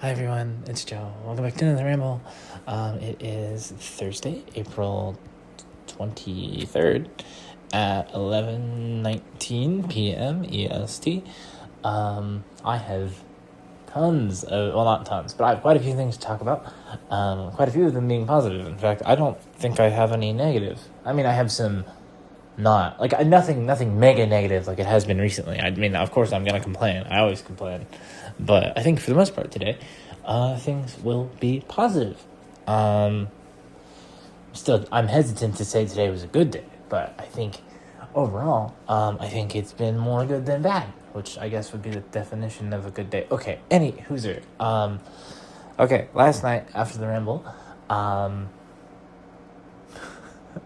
Hi everyone, it's Joe. Welcome back to another ramble. It is Thursday, April 23rd at 11:19 p.m. EST. I have not tons, but I have quite a few things to talk about. Quite a few of them being positive. In fact, I don't think I have any negative. I mean, I have some nothing mega negative like it has been recently. I mean, of course I'm gonna complain. I always complain, but I think for the most part today, things will be positive. Still, I'm hesitant to say today was a good day, but I think overall, I think it's been more good than bad, which I guess would be the definition of a good day. Okay, who's there? Okay, last night after the ramble,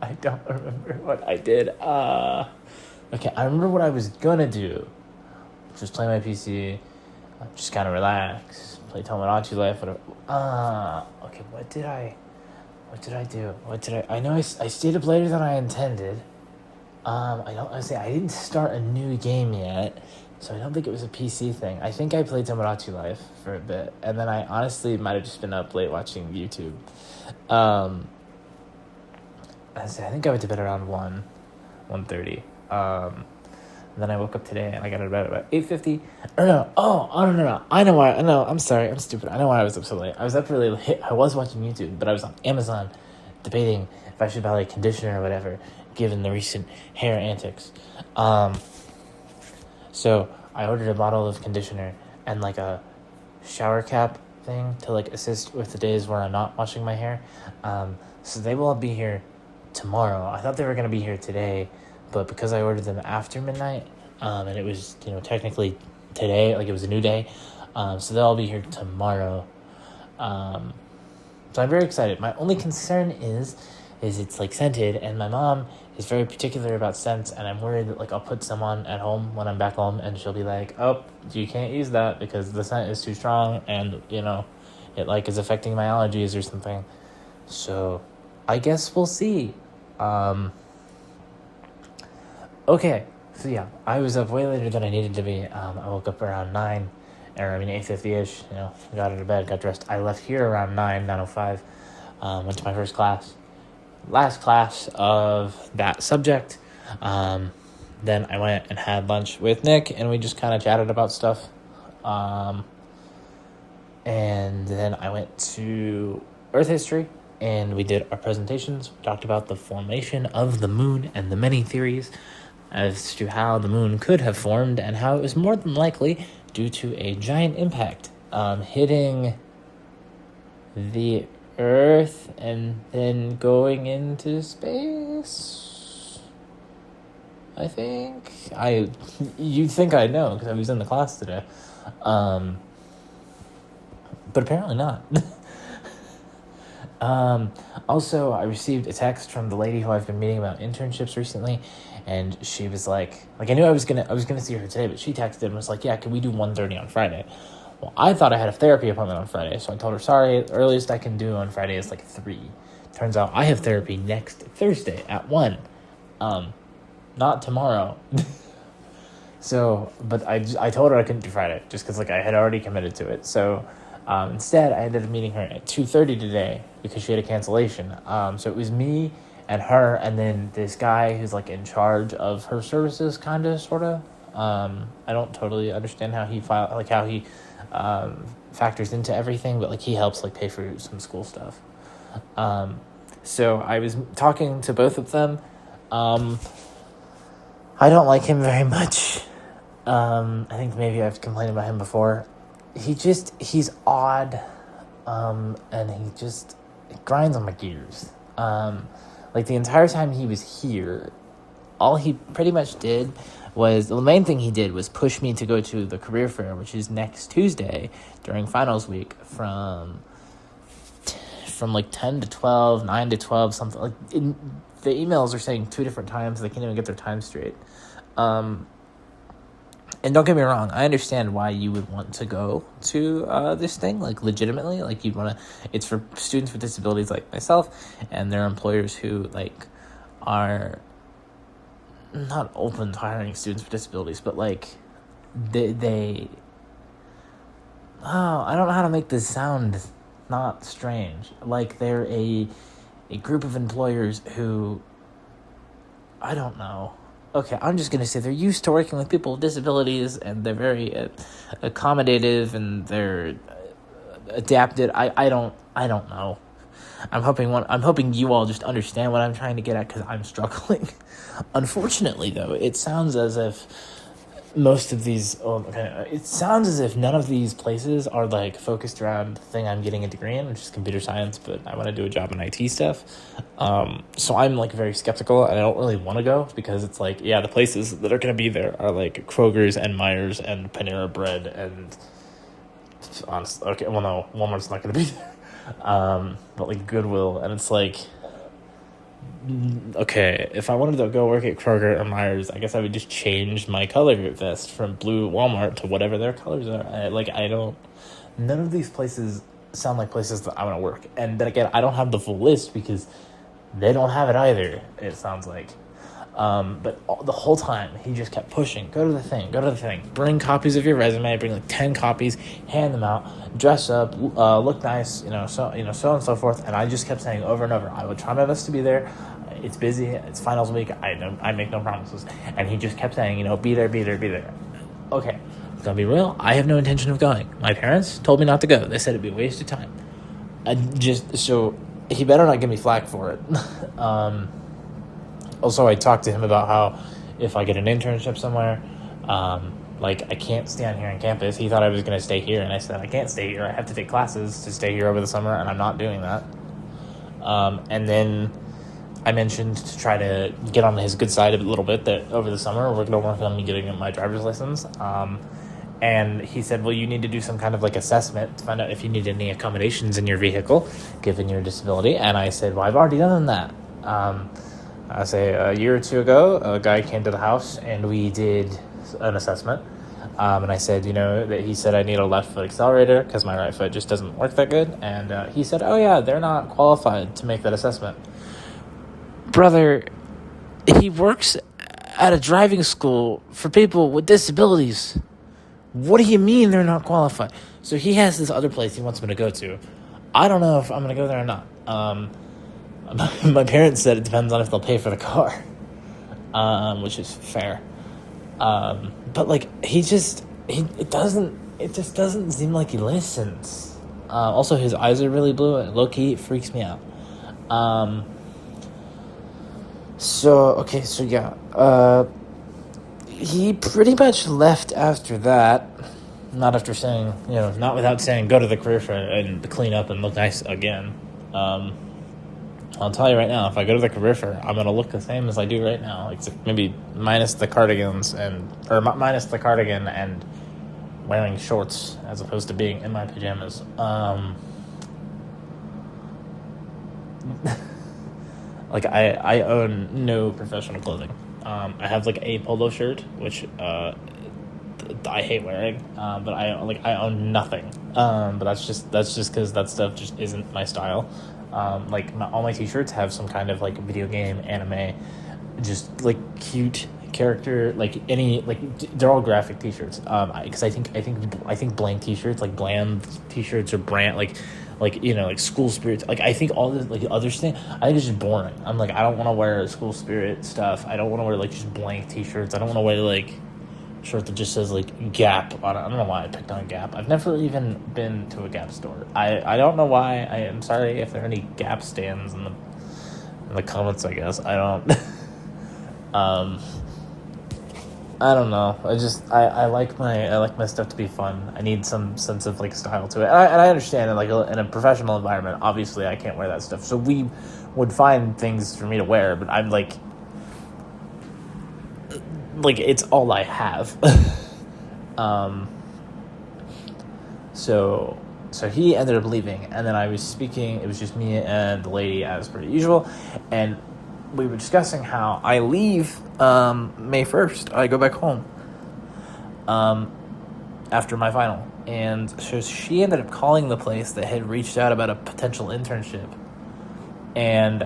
I don't remember what I did. Okay, I remember what I was gonna do. Just play my PC, just kind of relax, play Tomodachi Life, whatever. Okay, what did I do? I know I stayed up later than I intended. I didn't start a new game yet, so I don't think it was a PC thing. I think I played Tomodachi Life for a bit, and then I honestly might have just been up late watching YouTube. I think I went to bed around 1:30. Then I woke up today and I got out of bed about 8:50. No. I know why. No, I'm sorry. I'm stupid. I know why I was up so late. I was up really late. I was watching YouTube, but I was on Amazon debating if I should buy like conditioner or whatever, given the recent hair antics. So I ordered a bottle of conditioner and like a shower cap thing to like assist with the days where I'm not washing my hair. So they will all be here tomorrow. I thought they were going to be here today, but because I ordered them after midnight, and it was, technically today, like it was a new day, so they'll all be here tomorrow. So I'm very excited. My only concern is it's like scented, and my mom is very particular about scents, and I'm worried that like I'll put some on at home when I'm back home, and she'll be like, "Oh, you can't use that because the scent is too strong, and it like is affecting my allergies or something." So I guess we'll see. Okay, so yeah, I was up way later than I needed to be. I woke up around 8:50ish, got out of bed, got dressed. I left here around 9:05, went to my first class, last class of that subject. Then I went and had lunch with Nick, and we just kind of chatted about stuff. And then I went to Earth history, and we did our presentations. We talked about the formation of the moon and the many theories as to how the moon could have formed and how it was more than likely due to a giant impact hitting the Earth and then going into space. I think you'd think I know because I was in the class today, but apparently not. Also, I received a text from the lady who I've been meeting about internships recently, and she was like I knew I was gonna see her today, but she texted and was like, "Yeah, can we do 1:30 on Friday?" Well, I thought I had a therapy appointment on Friday, so I told her, "Sorry, the earliest I can do on Friday is like 3." Turns out I have therapy next Thursday at 1, not tomorrow. So, but I told her I couldn't do Friday just because I had already committed to it. So. Instead, I ended up meeting her at 2:30 today because she had a cancellation. So it was me and her, and then this guy who's in charge of her services, kind of, sort of. I don't totally understand how he factors into everything, but he helps pay for some school stuff. So I was talking to both of them. I don't like him very much. I think maybe I've complained about him before. He's odd, and it grinds on my gears. The entire time he was here, all he pretty much did was, the main thing he did was push me to go to the career fair, which is next Tuesday during finals week from 10 to 12, 9 to 12, something the emails are saying 2 different times. They can't even get their time straight. And don't get me wrong, I understand why you would want to go to this thing, legitimately. You'd want to, it's for students with disabilities like myself and their employers who, are not open to hiring students with disabilities, but, they I don't know how to make this sound not strange. Like they're a group of employers who, I don't know. Okay, I'm just gonna say they're used to working with people with disabilities, and they're very accommodative, and they're adapted. I don't know. I'm hoping you all just understand what I'm trying to get at, because I'm struggling. Unfortunately, though, it sounds as if most of these, it sounds as if none of these places are like focused around the thing I'm getting a degree in, which is computer science, but I want to do a job in IT stuff. So I'm like very skeptical, and I don't really want to go, because it's like, yeah, the places that are going to be there are like Kroger's and Myers and Panera Bread and, honestly, okay, well, no, Walmart's not going to be there. But like Goodwill, and it's like, okay, if I wanted to go work at Kroger or Myers, I guess I would just change my color vest from blue Walmart to whatever their colors are. None of these places sound like places that I want to work. And then again, I don't have the full list, because they don't have it either, it sounds like. But the whole time, he just kept pushing, go to the thing, bring copies of your resume, bring like 10 copies, hand them out, dress up, look nice, so and so forth. And I just kept saying over and over, I would try my best to be there. It's busy, it's finals week, I make no promises. And he just kept saying, be there. Okay, gonna be real, I have no intention of going. My parents told me not to go. They said it'd be a waste of time. So he better not give me flack for it. Also, I talked to him about how if I get an internship somewhere, I can't stand here on campus. He thought I was going to stay here, and I said, I can't stay here. I have to take classes to stay here over the summer, and I'm not doing that. And then I mentioned to try to get on his good side a little bit, that over the summer we're going to work on me getting my driver's license. And he said, well, you need to do some kind of like assessment to find out if you need any accommodations in your vehicle, given your disability. And I said, well, I've already done that. I say a year or two ago, a guy came to the house and we did an assessment. And I said, that he said I need a left foot accelerator because my right foot just doesn't work that good. And he said, oh yeah, they're not qualified to make that assessment. Brother, he works at a driving school for people with disabilities. What do you mean they're not qualified? So he has this other place he wants me to go to. I don't know if I'm going to go there or not. My parents said it depends on if they'll pay for the car, which is fair. But like it just doesn't seem like he listens. Also, his eyes are really blue, and low key it freaks me out. So he pretty much left after that. Not after saying, not without saying, go to the career fair and clean up and look nice again. I'll tell you right now, if I go to the career fair, I'm going to look the same as I do right now. Like maybe minus the cardigan and wearing shorts as opposed to being in my pajamas. I own no professional clothing. I have like a polo shirt, which I hate wearing, but I own nothing. But that's just because that stuff just isn't my style. All my t-shirts have some kind of like video game, anime, just like cute character, they're all graphic t-shirts. Because I think blank t-shirts, like bland t-shirts or brand, like school spirits. I think all this other thing, I think it's just boring. I'm I don't want to wear school spirit stuff. I don't want to wear just blank t-shirts. I don't want to wear shirt that just says Gap on it. I don't know why I picked on Gap. I've never even been to a Gap store. I don't know why. I am sorry if there are any Gap stands in the comments, I guess. I don't I don't know. I like my stuff to be fun. I need some sense of style to it. And I understand in a professional environment, obviously I can't wear that stuff. So we would find things for me to wear, but I'm it's all I have. So he ended up leaving, and then I was speaking. It was just me and the lady as per usual, and we were discussing how I leave May 1st. I go back home after my final, and so she ended up calling the place that had reached out about a potential internship, and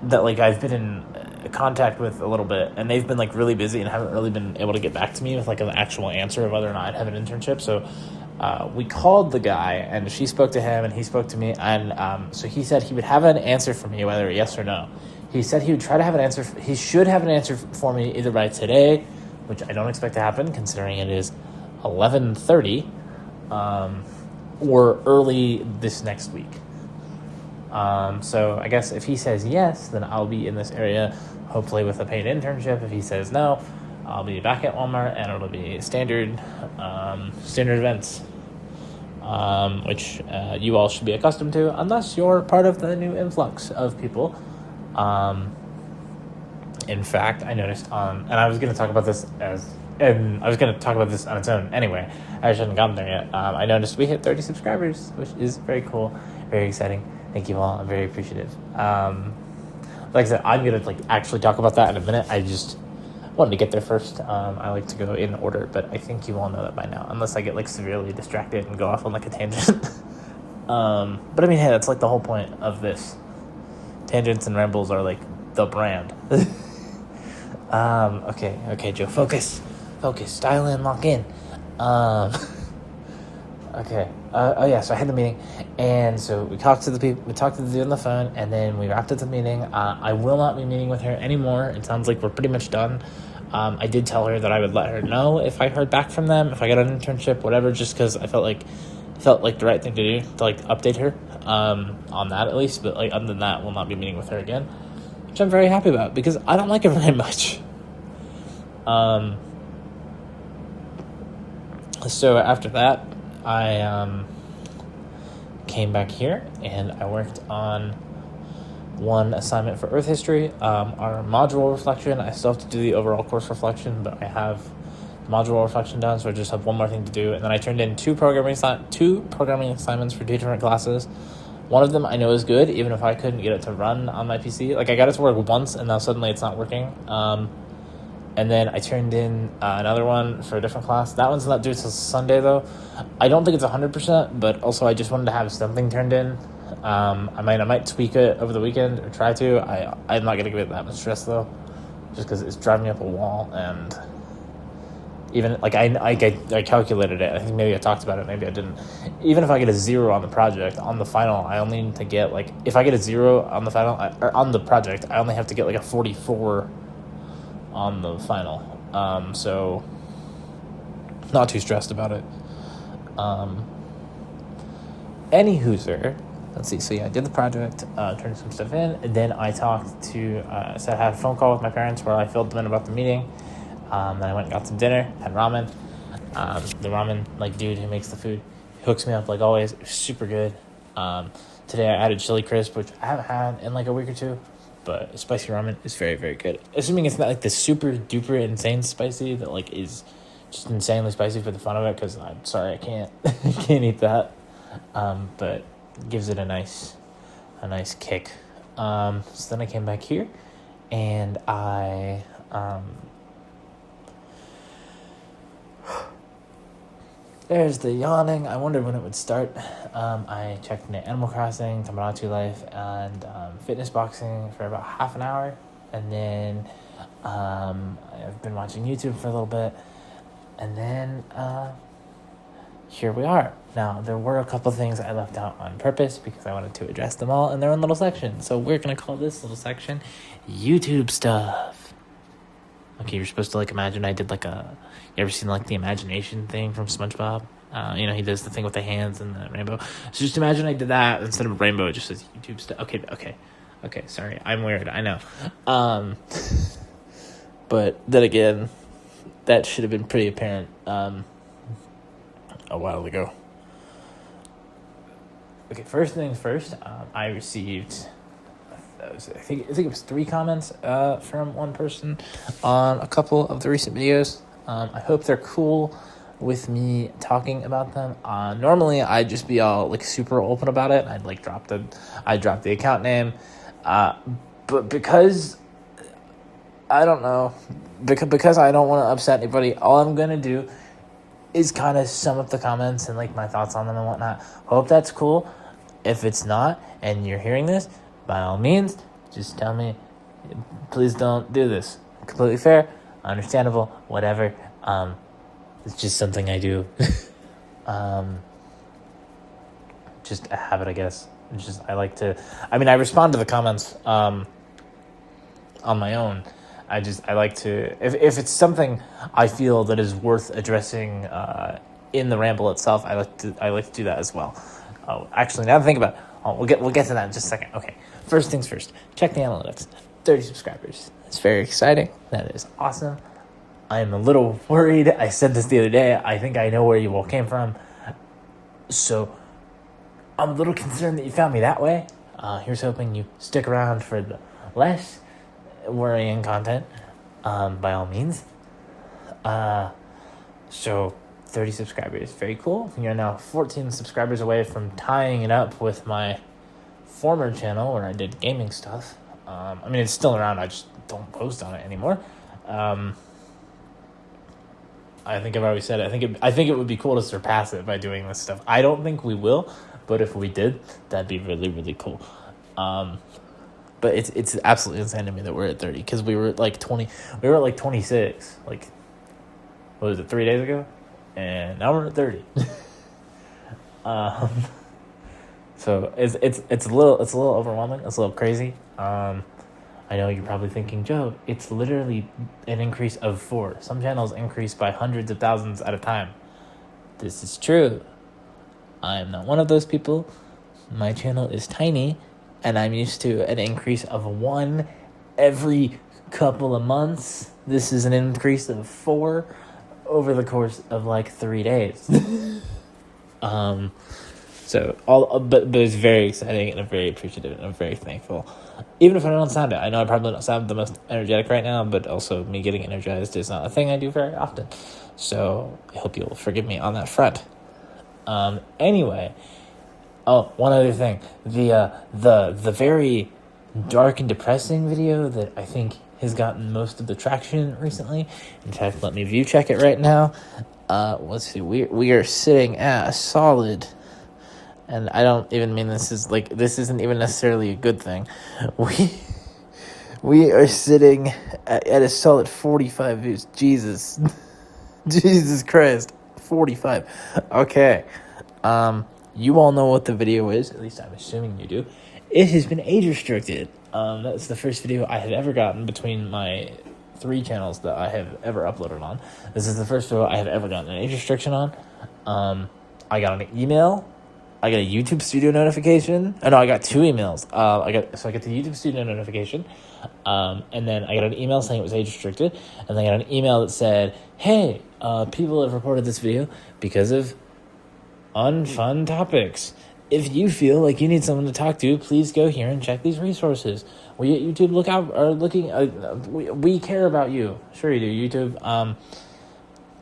that I've been contact with a little bit, and they've been like really busy and haven't really been able to get back to me with like an actual answer of whether or not I'd have an internship. So we called the guy, and she spoke to him, and he spoke to me, and so he said he would have an answer for me, whether yes or no. He said he would try to have an answer. He should have an answer for me either by today, which I don't expect to happen considering it is 11:30, or early this next week. So I guess if he says yes, then I'll be in this area, hopefully with a paid internship. If he says no, I'll be back at Walmart, and it'll be standard events, which you all should be accustomed to, unless you're part of the new influx of people. In fact, I noticed and I was going to talk about this on its own anyway. I shouldn't have gotten there yet. I noticed we hit 30 subscribers, which is very cool, very exciting. Thank you all. I'm very appreciative. Like I said, I'm going to actually talk about that in a minute. I just wanted to get there first. I like to go in order, but I think you all know that by now, unless I get severely distracted and go off on a tangent. But I mean, hey, that's the whole point of this. Tangents and rambles are the brand. Okay, Joe, focus, dial in, lock in. Okay. So I had the meeting, and so we talked to the people. We talked to the dude on the phone, and then we wrapped up the meeting. I will not be meeting with her anymore. It sounds like we're pretty much done. I did tell her that I would let her know if I heard back from them, if I got an internship, whatever, just because I felt like the right thing to do to update her on that at least. But other than that, we'll not be meeting with her again, which I'm very happy about because I don't like her very much. So after that, I came back here and I worked on one assignment for Earth History, our module reflection. I still have to do the overall course reflection, but I have module reflection done, so I just have one more thing to do. And then I turned in two programming assignments for two different classes. One of them I know is good, even if I couldn't get it to run on my PC. I got it to work once, and now suddenly it's not working. And then I turned in another one for a different class. That one's not due till Sunday, though. I don't think it's 100%, but also I just wanted to have something turned in. I might tweak it over the weekend or try to. I'm not going to give it that much stress, though, just because it's driving me up a wall. And even, I calculated it. I think maybe I talked about it, maybe I didn't. Even if I get a 0 on the project, on the final, I only need to get, if I get a 0 on the final, or on the project, I only have to get, a 44 on the final. So not too stressed about it. Anywhoser, let's see. So yeah, I did the project, turned some stuff in, and then I talked to I had a phone call with my parents where I filled them in about the meeting. Then I went and got some dinner, had ramen. The ramen dude who makes the food hooks me up like always. It was super good. Today I added chili crisp, which I haven't had in a week or two. But spicy ramen is very, very good. Assuming it's not the super duper insane spicy that is just insanely spicy for the fun of it. Because I'm sorry, I can't eat that. But gives it a nice kick. So then I came back here, and I there's the yawning. I wondered when it would start. I checked into Animal Crossing, Tamagotchi Life, and fitness boxing for about half an hour. And then I've been watching YouTube for a little bit. And then here we are. Now, there were a couple things I left out on purpose because I wanted to address them all in their own little section. So we're going to call this little section YouTube stuff. Okay, you're supposed to imagine I did you ever seen the imagination thing from SpongeBob? He does the thing with the hands and the rainbow. So just imagine I did that instead of rainbow. It just says YouTube stuff. Okay. Sorry, I'm weird. I know. But then again, that should have been pretty apparent a while ago. Okay, first things first. I received. I think it was 3 comments from one person on a couple of the recent videos. I hope they're cool with me talking about them. Normally I'd just be all super open about it. I'd drop the account name, but because I don't know, because I don't want to upset anybody, all I'm gonna do is kind of sum up the comments and my thoughts on them and whatnot. Hope that's cool. If it's not and you're hearing this, by all means, just tell me Please don't do this. Completely fair, understandable, whatever. It's just something I do. Just a habit, I guess. I like to. I mean, I respond to the comments on my own. I like to, if it's something I feel that is worth addressing in the ramble itself, I like to do that as well. Oh, actually, now that I think about it, we'll get to that in just a second. Okay, first things first. Check the analytics. 30 subscribers. It's very exciting. That is awesome. I am a little worried. I said this the other day. I think I know where you all came from. So I'm a little concerned that you found me that way. Here's hoping you stick around for the less worrying content, by all means. So 30 subscribers, very cool. You're now 14 subscribers away from tying it up with my former channel where I did gaming stuff. I mean, it's still around. I just don't post on it anymore. I think I've already said it. I think it would be cool to surpass it by doing this stuff. I don't think we will, but if we did, that'd be really, really cool. But it's absolutely insane to me that we're at 30, because we were at like 20. We were at like 26. Like, what was it, 3 days ago? And now we're at 30. So it's a little overwhelming. It's a little crazy. I know you're probably thinking, Joe, it's literally an increase of 4. Some channels increase by hundreds of thousands at a time. This is true. I am not one of those people. My channel is tiny, and I'm used to an increase of 1 every couple of months. This is an increase of 4 over the course of like 3 days. But it's very exciting, and I'm very appreciative, and I'm very thankful. Even if I don't sound it, I know I probably don't sound the most energetic right now, but also me getting energized is not a thing I do very often. So I hope you'll forgive me on that front. Anyway, one other thing, the very dark and depressing video that I think has gotten most of the traction recently. In fact, let me view check it right now. Let's see, we are sitting at a solid. And I don't even mean this isn't even necessarily a good thing. We are sitting at a solid 45 views. Jesus. Jesus Christ. 45. Okay. You all know what the video is. At least I'm assuming you do. It has been age restricted. That's the first video I have ever gotten between my 3 channels that I have ever uploaded on. This is the first video I have ever gotten an age restriction on. I got an email. I got a YouTube Studio notification. Oh, no, I got 2 emails. I got the YouTube Studio notification, and then I got an email saying it was age restricted, and then I got an email that said, "Hey, people have reported this video because of unfun topics. If you feel like you need someone to talk to, please go here and check these resources. We at YouTube we care about you." Sure you do, YouTube.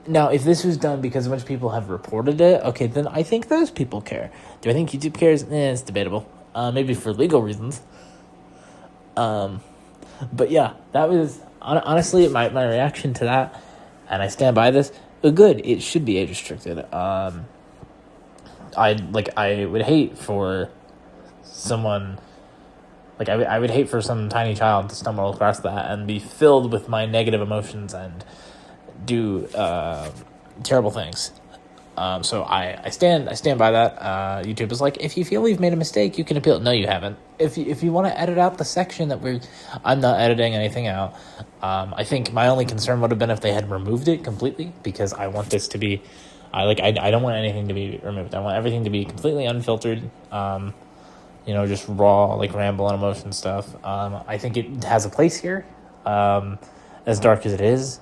Now, if this was done because a bunch of people have reported it, okay, then I think those people care. Do I think YouTube cares? It's debatable. Maybe for legal reasons. But yeah, that was honestly my reaction to that, and I stand by this. Good, it should be age restricted. I would hate for someone. I would hate for some tiny child to stumble across that and be filled with my negative emotions and do terrible things. So I stand by that. YouTube is like, if you feel we've made a mistake, you can appeal. No, you haven't. If you want to edit out the section that I'm not editing anything out. I think my only concern would have been if they had removed it completely, because I want this to be, I don't want anything to be removed. I want everything to be completely unfiltered. Just raw, ramble and emotion stuff. I think it has a place here, as dark as it is.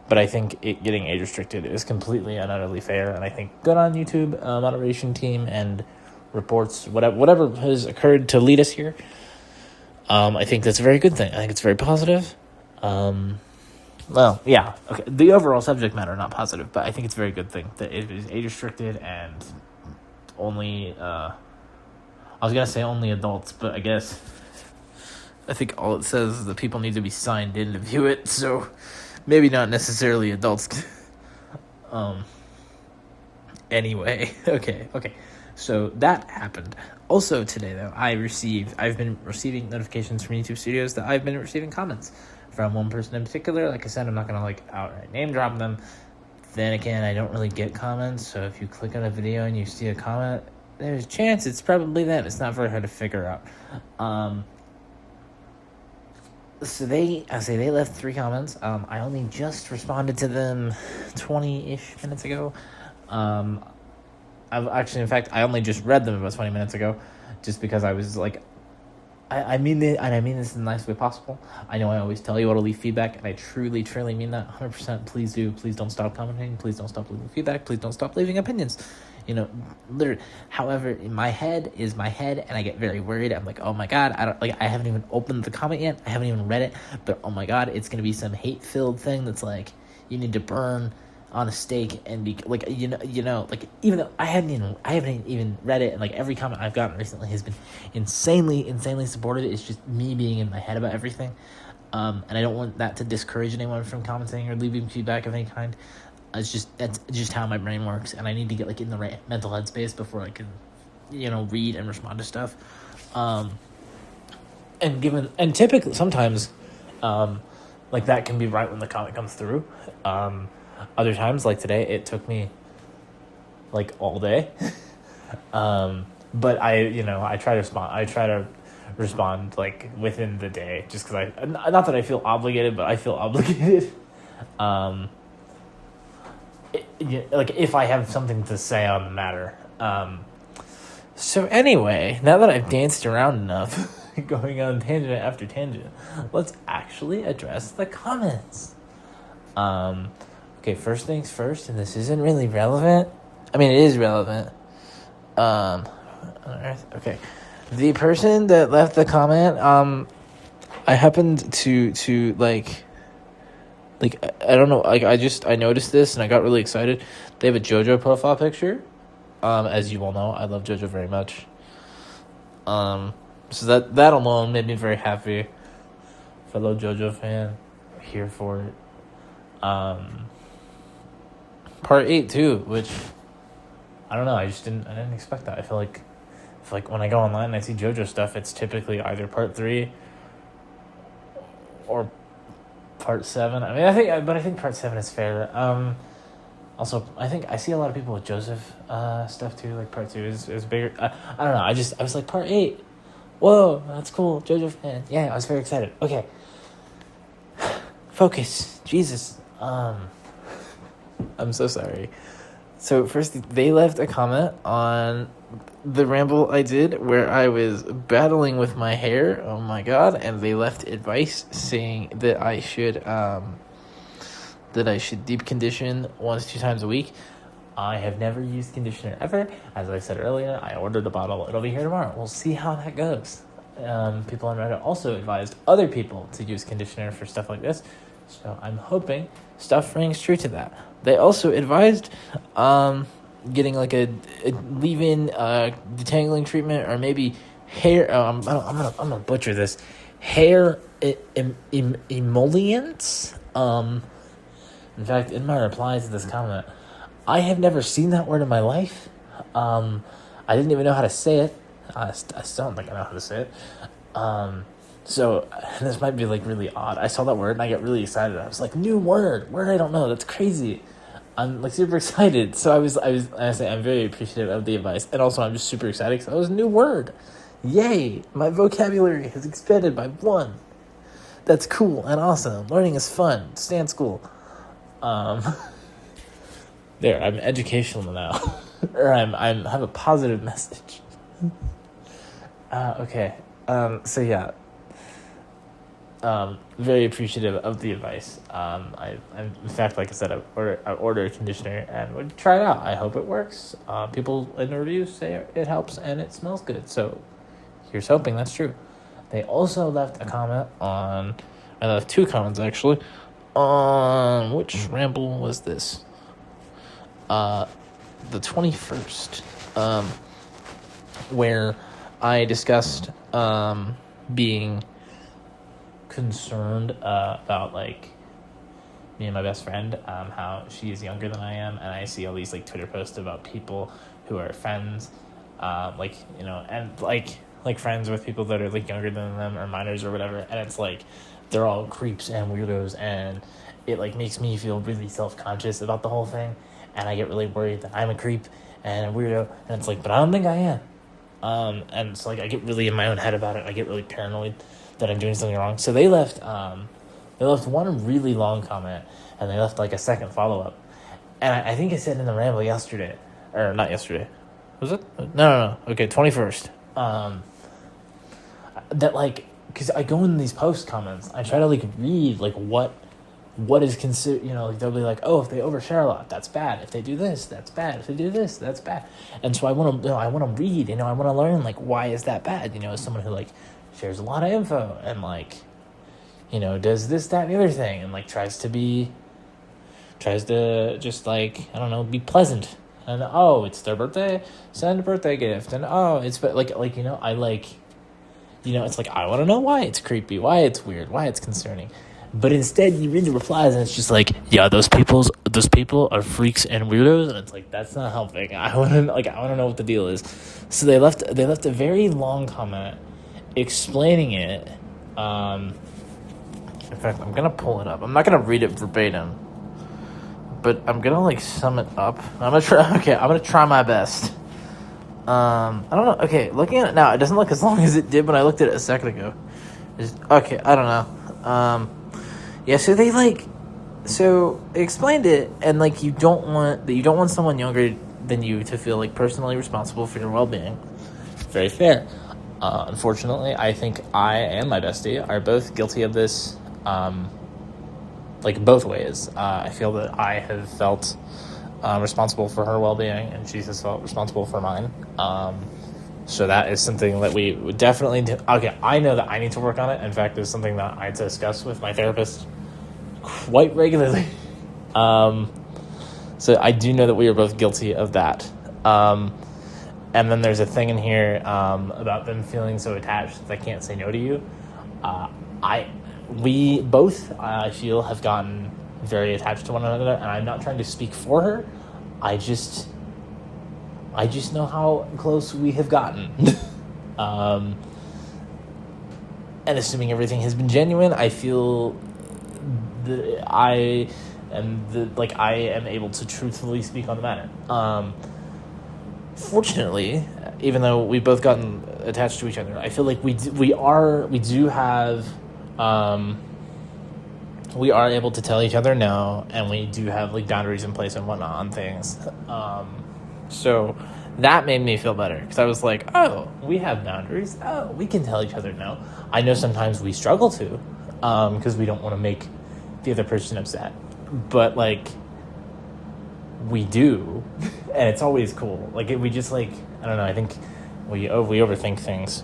But I think it getting age restricted is completely and utterly fair, and I think good on YouTube moderation team and reports whatever has occurred to lead us here. I think that's a very good thing. I think it's very positive. Well, yeah, okay. The overall subject matter not positive, but I think it's a very good thing that it is age restricted and only. I was gonna say only adults, but I think all it says is that people need to be signed in to view it. So. Maybe not necessarily adults. Anyway, okay. So that happened. Also today, though, I've been receiving notifications from YouTube Studios that I've been receiving comments from one person in particular. Like I said, I'm not going to, like, outright name drop them. Then again, I don't really get comments, so if you click on a video and you see a comment, there's a chance it's probably them. It's not very hard to figure out. So they left 3 comments. I only just responded to them 20-ish minutes ago. In fact, I only just read them about 20 minutes ago, just because I was like, I mean it, and I mean this in the nicest way possible. I know I always tell you how to leave feedback, and I truly, truly mean that 100%. Please do. Please don't stop commenting. Please don't stop leaving feedback. Please don't stop leaving opinions. Literally. However, in my head is my head, and I get very worried. I'm like, oh my God, I haven't even opened the comment yet. I haven't even read it, but oh my God, it's gonna be some hate-filled thing that's like, you need to burn on a stake and be like, like, even though I haven't even read it, and like every comment I've gotten recently has been insanely supportive. It's just me being in my head about everything, and I don't want that to discourage anyone from commenting or leaving feedback of any kind. That's just how my brain works, and I need to get like in the right mental headspace before I can, read and respond to stuff. And typically sometimes, like that can be right when the comment comes through. Other times, like today, it took me like all day. But I try to respond like within the day, just because not that I feel obligated, but I feel obligated. Like if I have something to say on the matter. So anyway, now that I've danced around enough, going on tangent after tangent, let's actually address the comments. Okay, first things first, and this isn't really relevant. I mean, it is relevant. Okay. The person that left the comment, I happened to like, I don't know, like, I noticed this, and I got really excited. They have a JoJo profile picture. As you all know, I love JoJo very much. So that alone made me very happy. Fellow JoJo fan, here for it. Part 8 too, which I don't know. I didn't expect that. I feel like when I go online and I see JoJo stuff, it's typically either part 3 or part 7. I mean, I think part 7 is fair. Also, I think I see a lot of people with Joseph stuff too. Like part 2 is bigger. I don't know. I was like, part 8. Whoa, that's cool. JoJo fan. Yeah, I was very excited. Okay. Focus. Jesus. I'm so sorry. So first, they left a comment on the ramble I did where I was battling with my hair. Oh my God. And they left advice saying that I should deep condition 1 to 2 times a week. I have never used conditioner ever. As I said earlier, I ordered a bottle. It'll be here tomorrow. We'll see how that goes. People on Reddit also advised other people to use conditioner for stuff like this. So I'm hoping stuff rings true to that. They also advised getting like a leave-in detangling treatment, or maybe hair. I'm gonna butcher this. Hair emollients. In fact, in my reply to this comment, I have never seen that word in my life. I didn't even know how to say it. I still don't think I know how to say it. So this might be like really odd. I saw that word and I got really excited. I was like, new word I don't know. That's crazy. I'm like super excited. So I'm very appreciative of the advice, and also I'm just super excited because that was a new word. Yay! My vocabulary has expanded by 1. That's cool and awesome. Learning is fun. Stay in school. There, I'm educational now, or I have a positive message. Okay. So yeah. Very appreciative of the advice. In fact, like I said, I ordered a conditioner and would try it out. I hope it works. People in the reviews say it helps and it smells good. So here's hoping that's true. They also left a comment I left 2 comments actually, on which ramble was this? The 21st, where I discussed being concerned about like me and my best friend, how she is younger than I am, and I see all these like Twitter posts about people who are friends, like, you know, and like friends with people that are like younger than them or minors or whatever, and it's like they're all creeps and weirdos, and it like makes me feel really self-conscious about the whole thing, and I get really worried that I'm a creep and a weirdo, and it's like, but I don't think I am. And it's like I get really in my own head about it. I get really paranoid that I'm doing something wrong. So they left one really long comment, and they left like a second follow-up. And I think I said in the ramble yesterday, or not yesterday, was it? No. Okay, 21st. That like, because I go in these post comments, I try to like read like what is considered, you know, like they'll be like, oh, if they overshare a lot, that's bad. If they do this, that's bad. If they do this, that's bad. And so I want to read, you know, I want to learn like, why is that bad? You know, as someone who like shares a lot of info and like, you know, does this, that, and the other thing, and like tries to just like, I don't know, be pleasant. And oh, it's their birthday, send a birthday gift. And oh, it's like, you know, I like, you know, it's like, I want to know why it's creepy, why it's weird, why it's concerning. But instead, you read the replies, and it's just like, yeah, those people are freaks and weirdos, and it's like, that's not helping. I want to know what the deal is. So they left a very long comment explaining it. In fact, I'm gonna pull it up. I'm not gonna read it verbatim, but I'm gonna like sum it up. I'm gonna try my best. I don't know. Okay, looking at it now, it doesn't look as long as it did when I looked at it a second ago. Okay, I don't know. Yeah, so they explained it, and like you don't want someone younger than you to feel like personally responsible for your well-being. Very fair. Unfortunately, I think I and my bestie are both guilty of this, like both ways. I feel that I have felt responsible for her well-being, and she has felt responsible for mine. So that is something that we would definitely do. Okay, I know that I need to work on it. In fact, it's something that I discuss with my therapist quite regularly. So I do know that we are both guilty of that. And then there's a thing in here about them feeling so attached that they can't say no to you. We both, I feel, have gotten very attached to one another, and I'm not trying to speak for her. I just know how close we have gotten. And assuming everything has been genuine, I feel that I am able to truthfully speak on the matter. Fortunately, even though we've both gotten attached to each other, I feel like we are able to tell each other no, and we do have like boundaries in place and whatnot on things. So that made me feel better, because I was like, oh, we have boundaries. Oh, we can tell each other no. I know sometimes we struggle to, because we don't want to make the other person upset. But like, we do, and it's always cool. Like we just like, I don't know. I think we overthink things.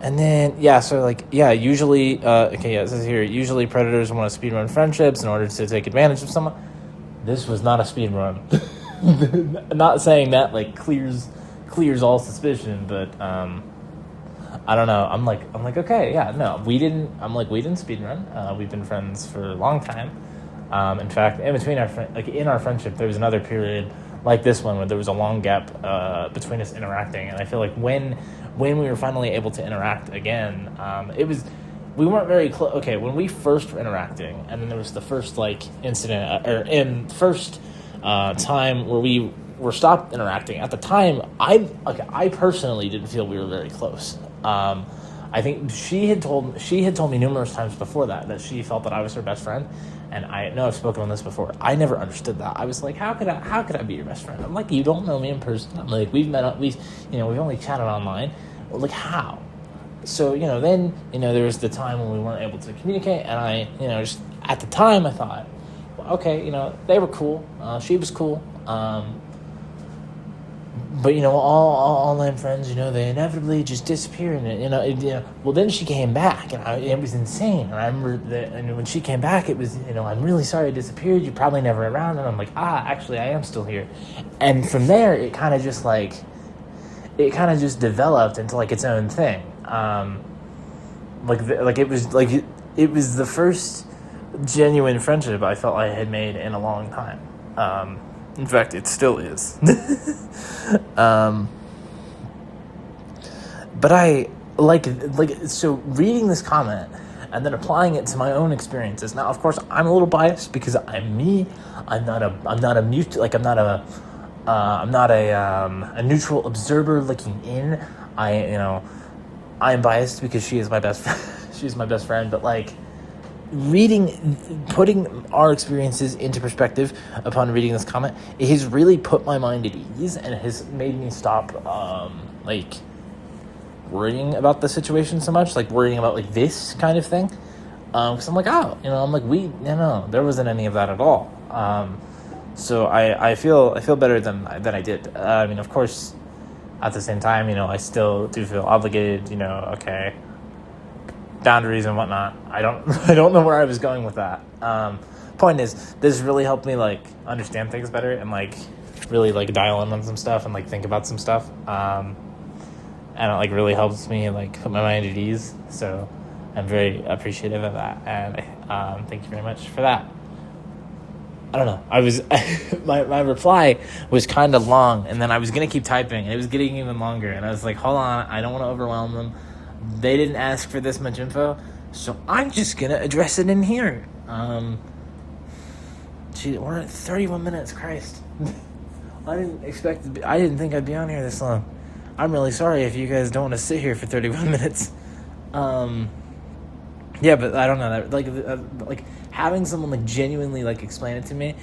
And then usually, it says here, usually predators want to speedrun friendships in order to take advantage of someone. This was not a speedrun. Not saying that like clears all suspicion, but I don't know. I'm like okay, yeah, no, we didn't speedrun. We've been friends for a long time. In fact, in between in our friendship, there was another period like this one where there was a long gap between us interacting, and I feel like when we were finally able to interact again, we weren't very close. Okay, when we first were interacting, and then there was the first like incident time where we were stopped interacting. At the time, I personally didn't feel we were very close. I think she had told me numerous times before that she felt that I was her best friend, and I know I've spoken on this before. I never understood that. I was like, how could I be your best friend? I'm like, you don't know me in person. I'm like, we've only chatted online. Like, how? So, then, there was the time when we weren't able to communicate, and I, just at the time I thought, well, okay, they were cool. She was cool. But, all online friends, they inevitably just disappear. And, well, then she came back, and it was insane. And I remember that, and when she came back, it was, I'm really sorry I disappeared. You're probably never around. And I'm like, actually, I am still here. And from there, it kind of just, developed into, its own thing. It was the first genuine friendship I felt I had made in a long time. In fact, it still is. But I so reading this comment and then applying it to my own experiences. Now, of course, I'm a little biased because I'm me. I'm not a neutral observer looking in. I'm biased because she is my best friend. She's my best friend, but like putting our experiences into perspective upon reading this comment, it has really put my mind at ease and has made me stop worrying about the situation so much, like worrying about like this kind of thing, because I'm like, there wasn't any of that at all. So I feel better than I did. I mean, of course, at the same time, I still do feel obligated. Okay, boundaries and whatnot. I don't know where I was going with that. Point is, this really helped me like understand things better and like really like dial in on some stuff and like think about some stuff. And it like really helps me like put my mind at ease. So I'm very appreciative of that, and thank you very much for that. I don't know. I was my reply was kind of long, and then I was gonna keep typing, and it was getting even longer. And I was like, hold on, I don't want to overwhelm them. They didn't ask for this much info, so I'm just gonna address it in here. We're at 31 minutes. Christ, I didn't think I'd be on here this long. I'm really sorry if you guys don't want to sit here for 31 minutes. Yeah, but I don't know that like having someone like genuinely like explain it to me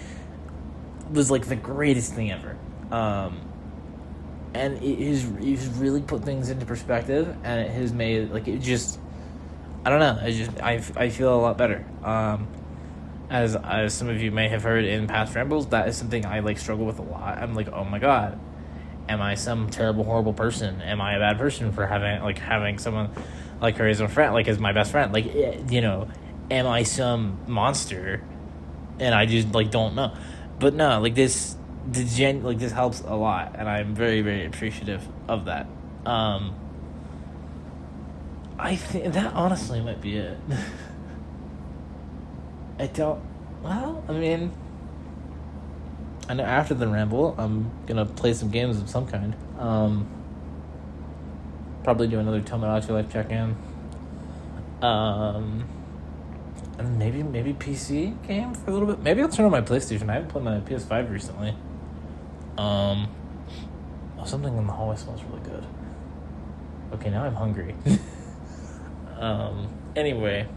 was like the greatest thing ever. And it has really put things into perspective, and it has made like it just I don't know. I feel a lot better. As some of you may have heard in past rambles, that is something I like struggle with a lot. I'm like, oh my god. Am I some terrible, horrible person? Am I a bad person for having someone like her as a friend, like as my best friend? Like, am I some monster? And I just like don't know. But no, like this helps a lot, and I'm very, very appreciative of that. I think that honestly might be it. I know after the ramble, I'm gonna play some games of some kind. Probably do another Tomodachi Life check-in. And maybe PC game for a little bit. Maybe I'll turn on my PlayStation. I haven't played my PS5 recently. Something in the hallway smells really good. Okay, now I'm hungry. Anyway,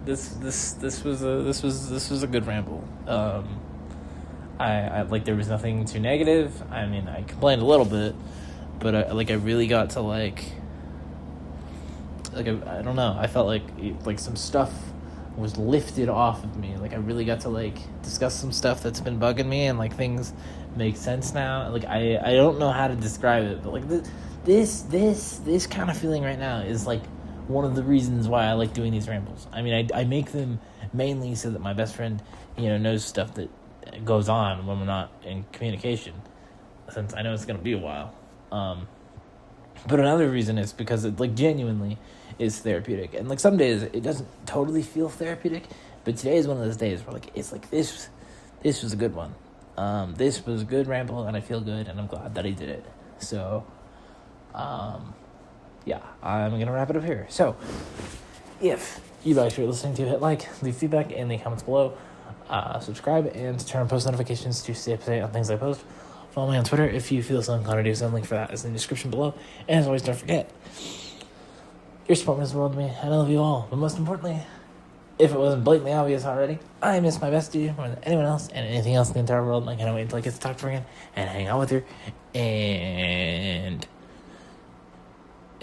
this was a good ramble. I like there was nothing too negative. I mean, I complained a little bit, but I really got to I don't know. I felt like some stuff was lifted off of me. Like I really got to discuss some stuff that's been bugging me, and things make sense now. Like I don't know how to describe it, but this kind of feeling right now is one of the reasons why I like doing these rambles. I mean, I make them mainly so that my best friend, knows stuff that goes on when we're not in communication, since I know it's going to be a while. But another reason is because it genuinely is therapeutic. And some days it doesn't totally feel therapeutic, but today is one of those days where this was a good one. This was a good ramble, and I feel good, and I'm glad that I did it. So, yeah, I'm going to wrap it up here. So, if you guys are listening to, hit like, leave feedback in the comments below, subscribe, and turn on post notifications to stay up to date on things I post. Follow me on Twitter if you feel so inclined to do so. Link for that is in the description below. And as always, don't forget, your support means the world to me. I love you all. But most importantly, if it wasn't blatantly obvious already, I miss my bestie more than anyone else and anything else in the entire world. I can't wait until I get to talk to her again and hang out with her.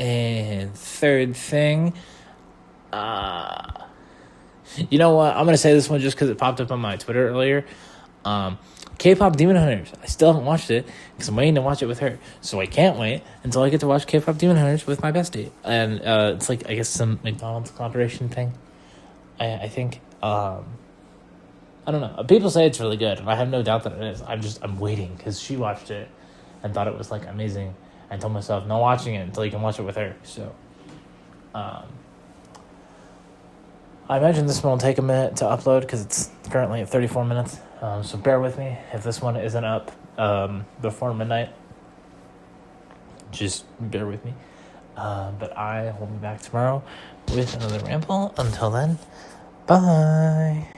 And third thing, you know what? I'm going to say this one just because it popped up on my Twitter earlier. K-pop Demon Hunters. I still haven't watched it because I'm waiting to watch it with her. So I can't wait until I get to watch K-pop Demon Hunters with my bestie. And it's I guess some McDonald's collaboration thing. I think. I don't know. People say it's really good, and I have no doubt that it is. I'm waiting because she watched it and thought it was amazing. I told myself, not watching it until you can watch it with her. So, I imagine this one will take a minute to upload because it's currently at 34 minutes. So bear with me if this one isn't up before midnight. Just bear with me. But I will be back tomorrow with another ramble. Until then, bye.